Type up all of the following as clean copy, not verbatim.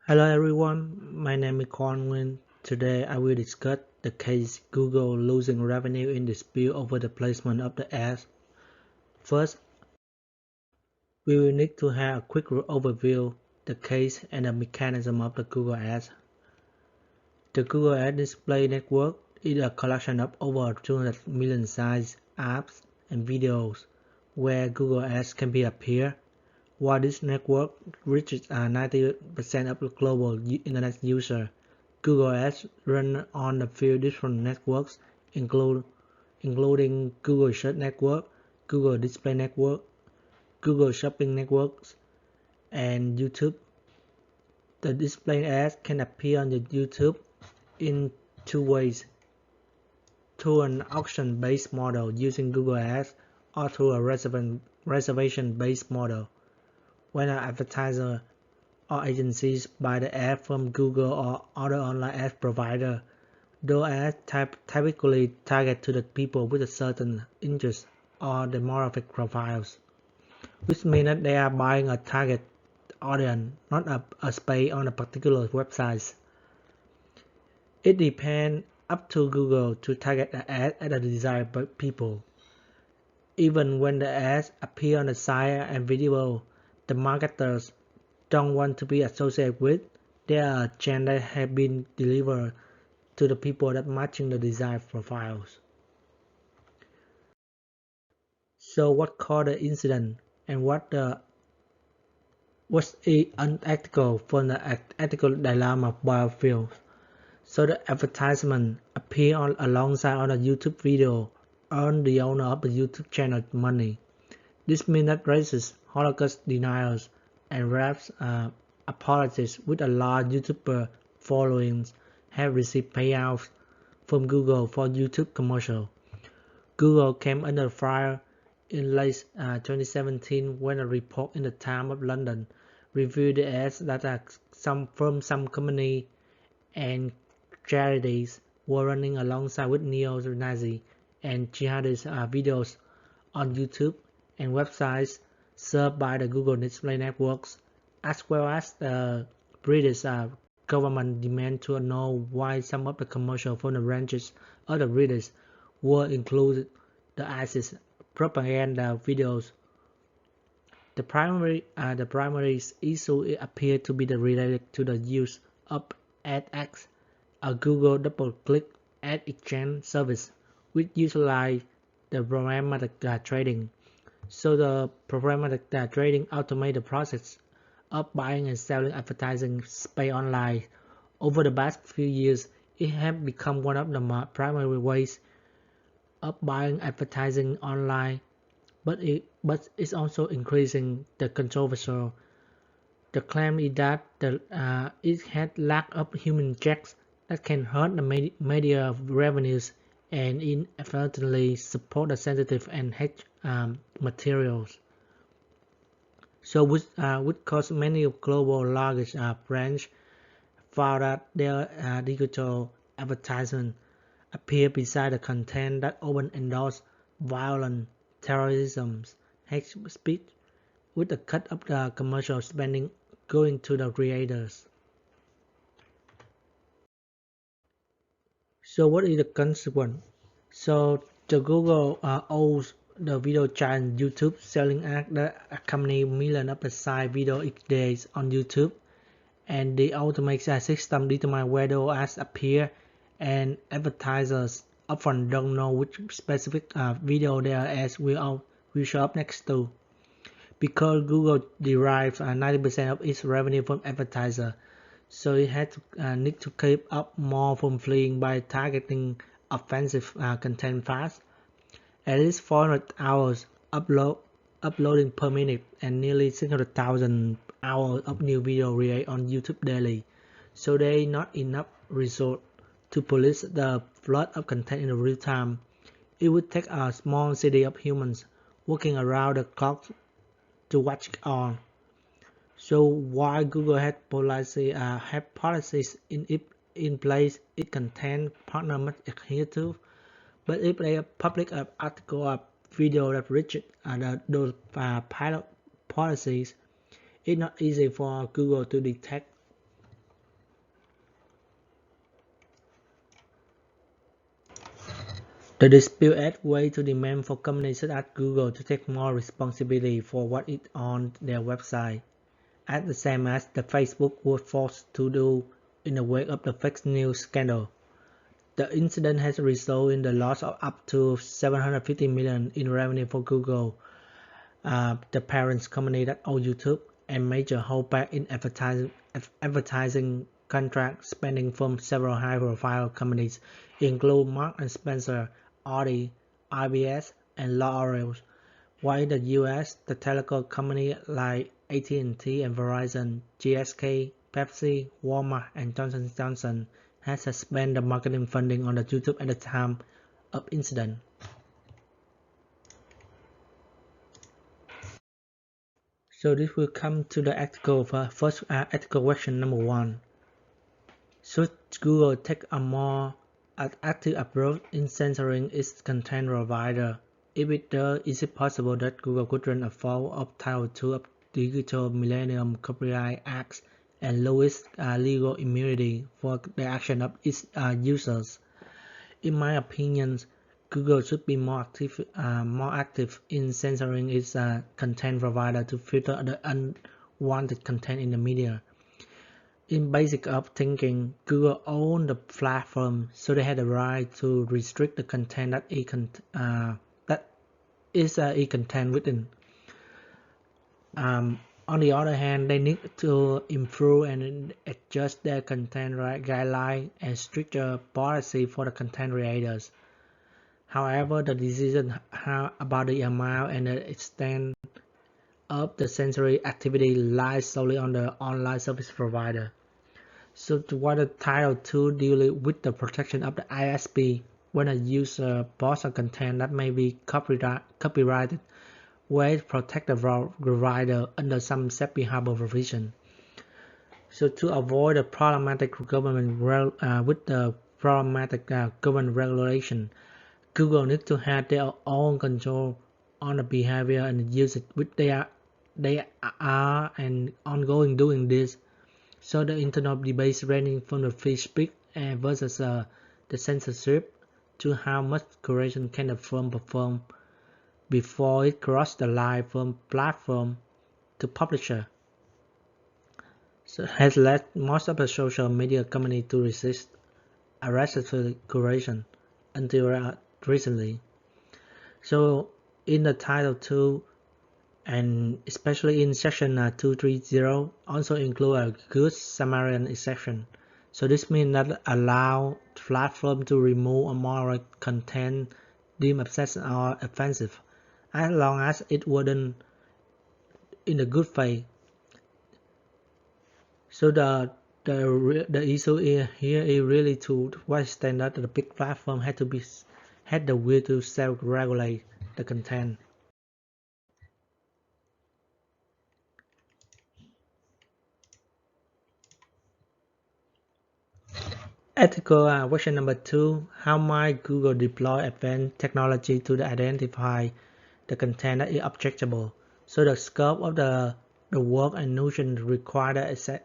Hello everyone, my name is Conwin. Today I will discuss the case Google losing revenue in dispute over the placement of the ads. First, we will need to have a quick overview the case and the mechanism of the Google Ads. The Google Ads Display Network is a collection of over 200 million size apps and videos where Google Ads can be appear. While this network reaches 90% of the global internet users, Google Ads run on a few different networks, including Google Search Network, Google Display Network, Google Shopping Networks, and YouTube. The display ads can appear on YouTube in two ways: through an auction-based model using Google Ads or through a reservation-based model. When an advertiser or agencies buy the ad from Google or other online ad provider, those ads typically target to the people with a certain interest or demographic profiles, which means that they are buying a target audience, not a space on a particular website. It depends up to Google to target the ad at the desired people. Even when the ads appear on the site and video the marketers don't want to be associated with, there are channels that have been delivered to the people that matching the desired profiles. So what caused the incident and what's unethical from the ethical dilemma of biofuels? So the advertisement appear alongside on a YouTube video earn the owner of the YouTube channel money. This means that racists, Holocaust deniers, and raps apologists with a large YouTuber followings have received payouts from Google for YouTube commercial. Google came under fire in late 2017 when a report in the Times of London revealed the ads that from some company and charities were running alongside with neo-Nazi and jihadist videos on YouTube and websites served by the Google Display Networks, as well as the British government demand to know why some of the commercials from the ranges of the British were included the ISIS propaganda videos. The primary issue appeared to be related to the use of AdX, a Google double-click ad exchange service, which utilizes the programmatic trading. So the programmatic trading automates the process of buying and selling advertising space online. Over the past few years, it has become one of the primary ways of buying advertising online, but it's also increasing the controversial. The claim is that it has lack of human checks that can hurt the media revenues and inadvertently support the sensitive and hate materials. So which caused many global large brands found that their digital advertisement appear beside the content that often endorse violence, terrorism, hate speech, with a cut of the commercial spending going to the creators. So what is the consequence? So the Google owes the video giant YouTube selling ads that accompany millions of the side video each day on YouTube, and the automated system determine where those ads appear, and advertisers often don't know which specific video their ads will show up next to. Because Google derives 90% of its revenue from advertisers, so it had to need to keep up more from fleeing by targeting offensive content fast. At least 400 hours uploading per minute and nearly 600,000 hours of new video created on YouTube daily. So there is not enough resource to police the flood of content in real time. It would take a small city of humans working around the clock to watch it all. So while Google had policies in place, it content partner must adhere to. But if they public an article or video that reaches those pilot policies, it's not easy for Google to detect. The dispute adds way to demand for companies such as Google to take more responsibility for what is on their website, as the same as the Facebook was forced to do in the wake of the fake news scandal. The incident has resulted in the loss of up to $750 million in revenue for Google, the parent company that owns YouTube, and major holdback in advertising contract spending from several high-profile companies, including Marks and Spencer, Audi, IBS, and L'Oreal. While in the US, the telecom companies like AT&T and Verizon, GSK, Pepsi, Walmart, and Johnson & Johnson had suspended marketing funding on the YouTube at the time of incident. So this will come to the article first article question number 1. Should Google take a more active approach in censoring its content provider? If it does, is it possible that Google could run afoul of Title II of Digital Millennium Copyright Act and lose legal immunity for the action of its users? In my opinion, Google should be more active in censoring its content provider to filter the unwanted content in the media. In basic of thinking, Google owns the platform, so they have the right to restrict the content that is content within. On the other hand, they need to improve and adjust their content guidelines and stricter policy for the content creators. However, the decision about the amount and the extent of the censoring activity lies solely on the online service provider. So whether Title II deals with the protection of the ISP when a user posts a content that may be copyrighted, where it protects the provider under some safe harbor provision. So to avoid the problematic government government regulation, Google needs to have their own control on the behavior and usage which they are and ongoing doing this. So the internal debate ranging from the free speech versus the censorship to how much curation can the firm perform before it crosses the line from platform to publisher. So it has led most of the social media companies to resist arrested curation until recently. So in the Title II and especially in section 230 also include a Good Samaritan exception. So this means that allow platform to remove immoral content deemed obsessive or offensive, as long as it wasn't in a good faith. So the issue here is really to what extent that the big platform had the will to self-regulate the content. Ethical question number 2. How might Google deploy advanced technology to identify the content that is objectionable? So the scope of the work and notion required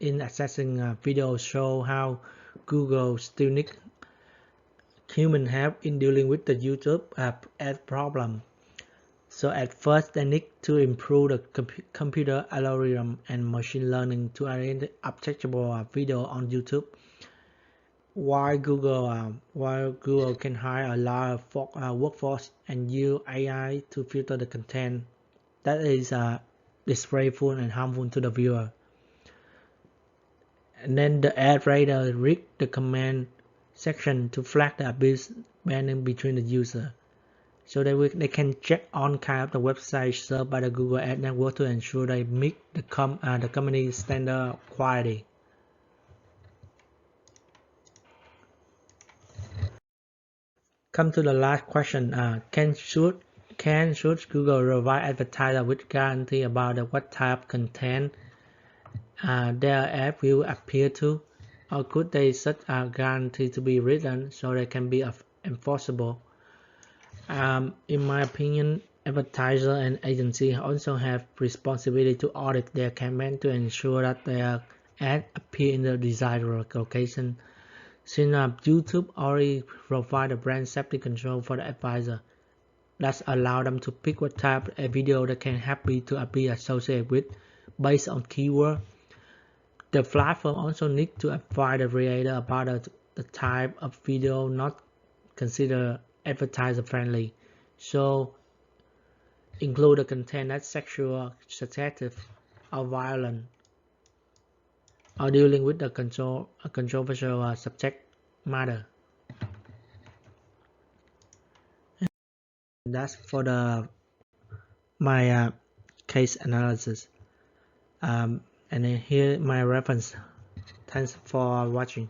in accessing video show how Google still needs human help in dealing with the YouTube ad problem. So at first they need to improve the computer algorithm and machine learning to identify objectionable video on YouTube. While Google can hire a large workforce and use AI to filter the content that is disgraceful and harmful to the viewer. And then the ad radar read the comment section to flag the abuse banning between the user. So they can check on kind of the website served by the Google Ad Network to ensure they meet the company's standard quality. Come to the last question. Should Google provide advertisers with guarantee about what type of content their ad will appear to, or could they set a guarantee to be written so they can be enforceable? In my opinion, advertisers and agencies also have responsibility to audit their campaign to ensure that their ads appear in the desired location. Since YouTube already provide a brand safety control for the advisor that allow them to pick what type of video that can happy to be associated with based on keyword. The platform also needs to advise the creator about the type of video not considered advertiser friendly. So include the content that's sexual, suggestive, or violent, or dealing with the controversial subject matter. And that's for my case analysis. And then here my reference. Thanks for watching.